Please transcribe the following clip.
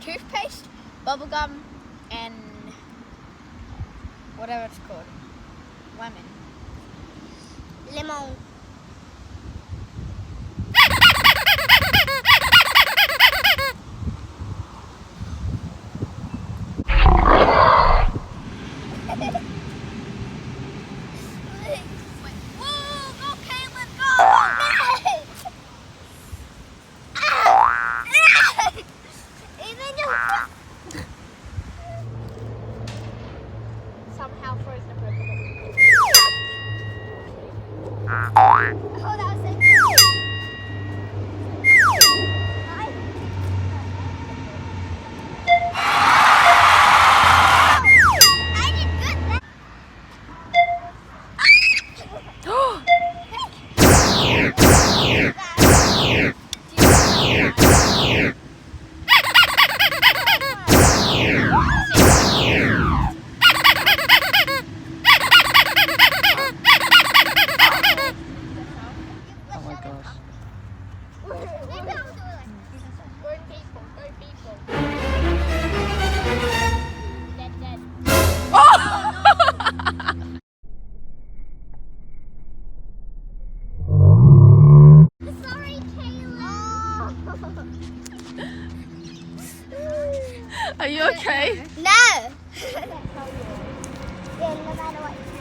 Toothpaste, bubblegum, and whatever it's called. Lemon. Lemon. Somehow frozen appropriately. Oh, that was so I did good there. Oh my gosh. Maybe I'll do it. Good people, good people. Dead, dead. Sorry, Kayla. Are you okay? No. Yeah, no matter what.